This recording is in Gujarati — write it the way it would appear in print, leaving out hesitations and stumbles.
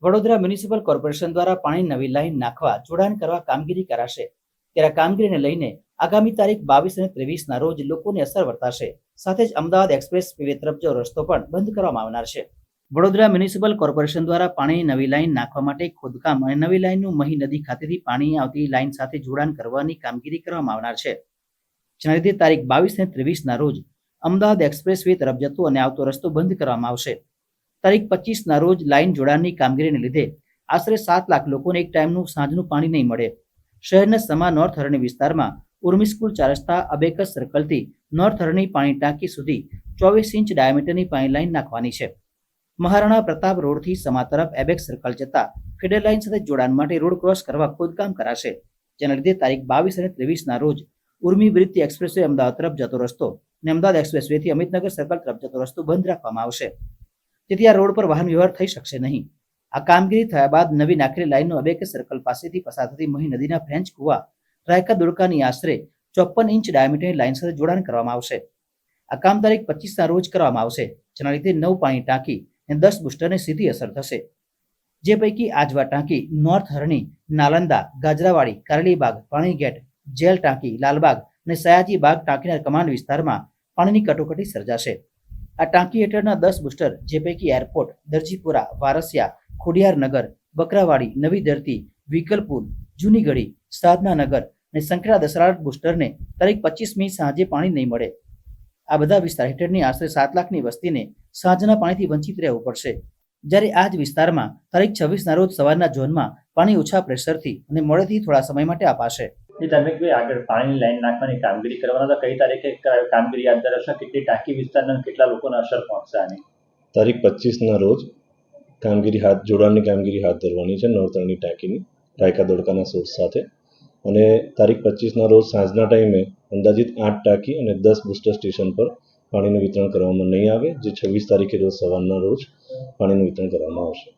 વડોદરા મ્યુનિસિપલ કોર્પોરેશન દ્વારા પાણી નવી લાઈન નાખવા જોડાણ કરવા કામગીરી કરાશે ત્યારે કામગીરીને લઈને આગામી તારીખ 22 અને 23ના રોજ લોકોને અસર વર્તાશે સાથે જ અમદાવાદ એક્સપ્રેસ વે તરફ જતો રસ્તો પણ બંધ કરવામાં આવનાર છે। વડોદરા મ્યુનિસિપલ કોર્પોરેશન દ્વારા પાણીની નવી લાઈન નાખવા માટે ખોદકામ અને નવી લાઈનનું મહી નદી ખાતેથી પાણી આવતી લાઈન સાથે જોડાણ કરવાની કામગીરી કરવામાં આવનાર છે, જેના લીધે તારીખ 22 અને 23ના રોજ અમદાવાદ એક્સપ્રેસ વે તરફ જતો અને આવતો રસ્તો બંધ કરવામાં આવશે। તારીખ 25ના રોજ લાઈન જોડાણની કામગીરીને લીધે આશરે 7 લાખ લોકોને એક ટાઈમનું સાંજનું પાણી નહીં મળે। શહેરના સમા નોર્થ હરણી વિસ્તારમાં ઉર્મી સ્કૂલ 4 રસ્તા અબેકસ સર્કલથી નોર્થ હરણી પાણી ટાંકી સુધી 24 ઇંચ ડાયામીટરની પાણી લાઈન નાખવાની છે। મહારાણા પ્રતાપ રોડથી સમા તરફ એબેક્સ સર્કલ જતા ફીડર લાઈન સાથે જોડાણ માટે રોડ ક્રોસ કરવા ખોદકામ કરાશે, જેના લીધે તારીખ 22 અને 23ના રોજ ઉર્મી બ્રિજથી એક્સપ્રેસવે અમદાવાદ તરફ જતો રસ્તો અને અમદાવાદ એક્સપ્રેસવેથી અમિતનગર સર્કલ તરફ જતો રસ્તો બંધ રાખવામાં આવશે, જેથી આ રોડ પર વાહન વ્યવહાર થઈ શકશે નહીં। આ કામગીરી થયા બાદ નવી નાખેલી લાઈનનો અબેકસ સર્કલ પાસેથી પસાર થતી મહી નદીના ફ્રેન્ચ કુવા રાયકા દોડકાની આશરે 54 ઇંચ ડાયામીટરની લાઈન સાથે જોડાણ કરવામાં આવશે। આ કામ તારીખ 25ના રોજ કરવામાં આવશે, જેના લીધે 9 પાણી ટાંકી અને 10 બુસ્ટરને સીધી અસર થશે, જે પૈકી આજવા ટાંકી, નોર્થ હરણી, નાલંદા, ગાજરાવાડી, કારેલીબાગ, પાણીગેટ, જેલ ટાંકી, લાલબાગ અને સયાજી બાગ ટાંકીના કમાન્ડ વિસ્તારમાં પાણીની કટોકટી સર્જાશે। આ ટાંકી હેઠળના 10 બુસ્ટર, જે પૈકી એરપોર્ટ, દરજીપુરા, વારસિયા, ખોડિયારનગર, બકરાવાડી, નવી ધરતી, વિકલપુર, જૂનીગઢી, સાધનાનગર અને સંખેડા દસરાળ બુસ્ટરને તારીખ 25મી સાંજે પાણી નહીં મળે। આ બધા વિસ્તાર હેઠળની આશરે 7 લાખની વસ્તીને સાંજના પાણીથી વંચિત રહેવું પડશે, જ્યારે આ જ વિસ્તારમાં તારીખ 26ના રોજ સવારના ઝોનમાં પાણી ઓછા પ્રેશરથી અને મોડેથી થોડા સમય માટે અપાશે। તમે આગળ પાણીની લાઈન નાખવાની કામગીરી કરવાના હતા, કઈ તારીખે કામગીરી હાથ ધરાશે, કેટલી ટાંકી વિસ્તારના કેટલા લોકોને અસર પહોંચશે આની? તારીખ 25ના રોજ જોડાણની કામગીરી હાથ ધરવાની છે નોર્થ હરણી ટાંકીની રાયકા દોડકાના સોર્સ સાથે, અને તારીખ 25ના રોજ સાંજના ટાઈમે અંદાજિત 8 ટાંકી અને 10 બુસ્ટર સ્ટેશન પર પાણીનું વિતરણ કરવામાં નહીં આવે, જે 26 તારીખે રોજ સવારના રોજ પાણીનું વિતરણ કરવામાં આવશે।